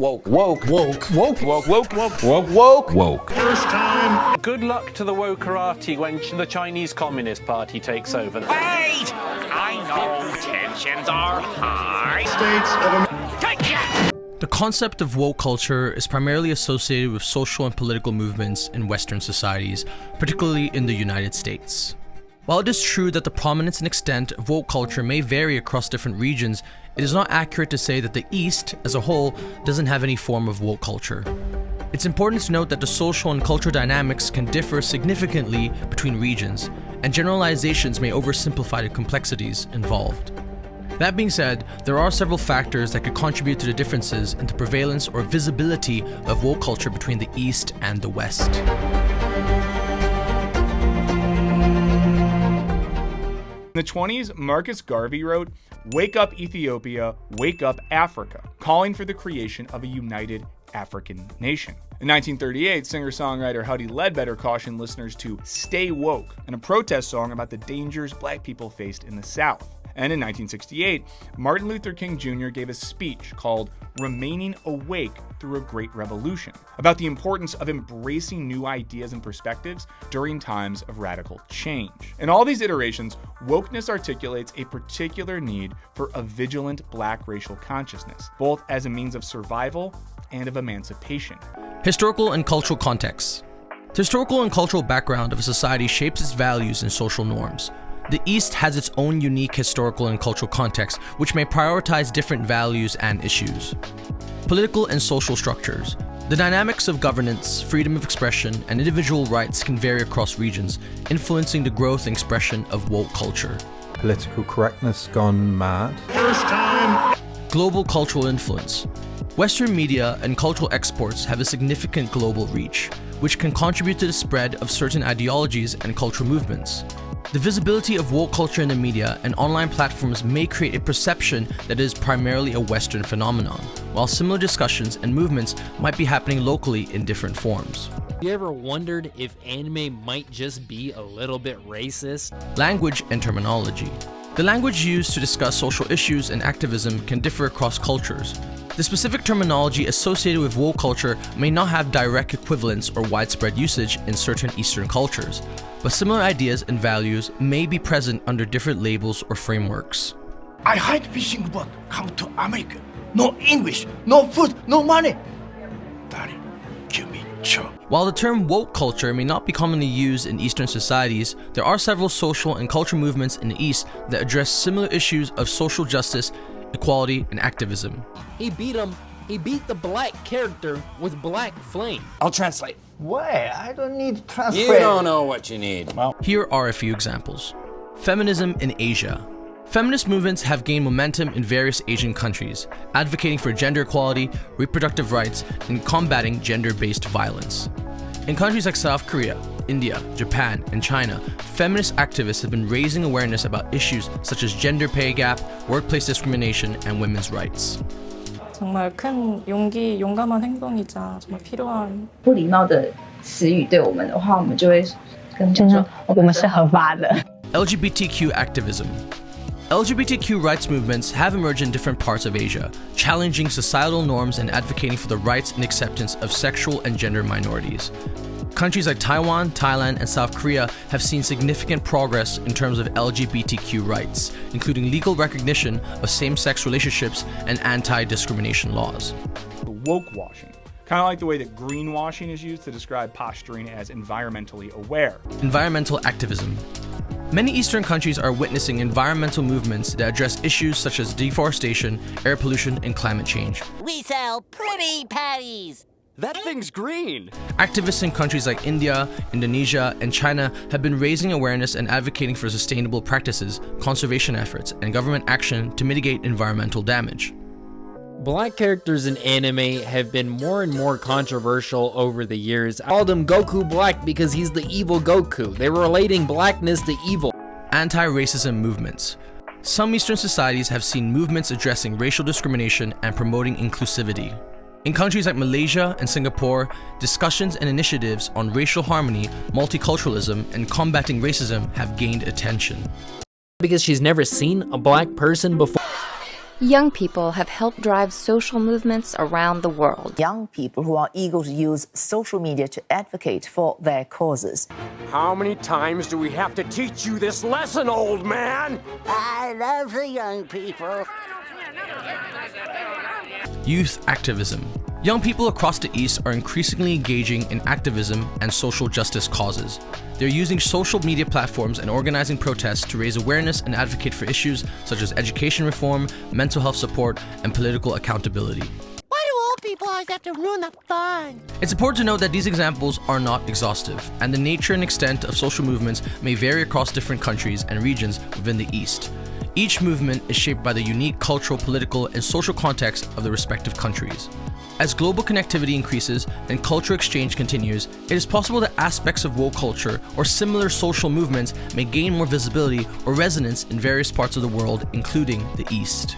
Woke. Woke. Woke. Woke. Woke. Woke. Woke. Woke. Woke. Woke. First time. Good luck to the wokerati when the Chinese Communist Party takes over. Wait! I know tensions are high. States of Take that! The concept of woke culture is primarily associated with social and political movements in Western societies, particularly in the United States. While it is true that the prominence and extent of woke culture may vary across different regions, it is not accurate to say that the East, as a whole, doesn't have any form of woke culture. It's important to note that the social and cultural dynamics can differ significantly between regions, and generalizations may oversimplify the complexities involved. That being said, there are several factors that could contribute to the differences in the prevalence or visibility of woke culture between the East and the West. In the 20s, Marcus Garvey wrote, "Wake up Ethiopia, wake up Africa," calling for the creation of a united African nation. In 1938, singer-songwriter Huddie Ledbetter cautioned listeners to stay woke in a protest song about the dangers black people faced in the South. And in 1968, Martin Luther King Jr. gave a speech called "Remaining Awake Through a Great Revolution" about the importance of embracing new ideas and perspectives during times of radical change. In all these iterations, wokeness articulates a particular need for a vigilant black racial consciousness, both as a means of survival and of emancipation. Historical and cultural context. The historical and cultural background of a society shapes its values and social norms. The East has its own unique historical and cultural context, which may prioritize different values and issues. Political and social structures. The dynamics of governance, freedom of expression, and individual rights can vary across regions, influencing the growth and expression of woke culture. Political correctness gone mad. First time. Global cultural influence. Western media and cultural exports have a significant global reach, which can contribute to the spread of certain ideologies and cultural movements. The visibility of woke culture in the media and online platforms may create a perception that it is primarily a Western phenomenon, while similar discussions and movements might be happening locally in different forms. You ever wondered if anime might just be a little bit racist? Language and terminology. The language used to discuss social issues and activism can differ across cultures. The specific terminology associated with woke culture may not have direct equivalence or widespread usage in certain Eastern cultures, but similar ideas and values may be present under different labels or frameworks. I hate fishing boat. Come to America. No English, no food, no money. Daddy, give me job. While the term woke culture may not be commonly used in Eastern societies, there are several social and cultural movements in the East that address similar issues of social justice, equality, and activism. He beat the black character with black flame. I'll translate. Wait, I don't need translate. You don't know what you need. Well, Here are a few examples. Feminism in Asia. Feminist movements have gained momentum in various Asian countries, advocating for gender equality, reproductive rights, and combating gender-based violence. In countries like South Korea, India, Japan, and China, feminist activists have been raising awareness about issues such as gender pay gap, workplace discrimination, and women's rights. 정말 큰 용기, 용감한 행동이자 정말 필요한.不礼貌的词语对我们的话，我们就会跟他说我们是合法的。 LGBTQ activism. LGBTQ rights movements have emerged in different parts of Asia, challenging societal norms and advocating for the rights and acceptance of sexual and gender minorities. Countries like Taiwan, Thailand, and South Korea have seen significant progress in terms of LGBTQ rights, including legal recognition of same-sex relationships and anti-discrimination laws. Woke washing, kind of like the way that greenwashing is used to describe posturing as environmentally aware. Environmental activism. Many Eastern countries are witnessing environmental movements that address issues such as deforestation, air pollution, and climate change. We sell pretty patties. That thing's green! Activists in countries like India, Indonesia, and China have been raising awareness and advocating for sustainable practices, conservation efforts, and government action to mitigate environmental damage. Black characters in anime have been more and more controversial over the years. I called him Goku Black because he's the evil Goku. They were relating blackness to evil. Anti-racism movements. Some Eastern societies have seen movements addressing racial discrimination and promoting inclusivity. In countries like Malaysia and Singapore, discussions and initiatives on racial harmony, multiculturalism, and combating racism have gained attention. Because she's never seen a black person before. Young people have helped drive social movements around the world. Young people who are eager to use social media to advocate for their causes. How many times do we have to teach you this lesson, old man? I love the young people. Youth activism. Young people across the East are increasingly engaging in activism and social justice causes. They're using social media platforms and organizing protests to raise awareness and advocate for issues such as education reform, mental health support, and political accountability. Why do old people always have to ruin the fun? It's important to note that these examples are not exhaustive, and the nature and extent of social movements may vary across different countries and regions within the East. Each movement is shaped by the unique cultural, political, and social context of the respective countries. As global connectivity increases and cultural exchange continues, it is possible that aspects of woke culture or similar social movements may gain more visibility or resonance in various parts of the world, including the East.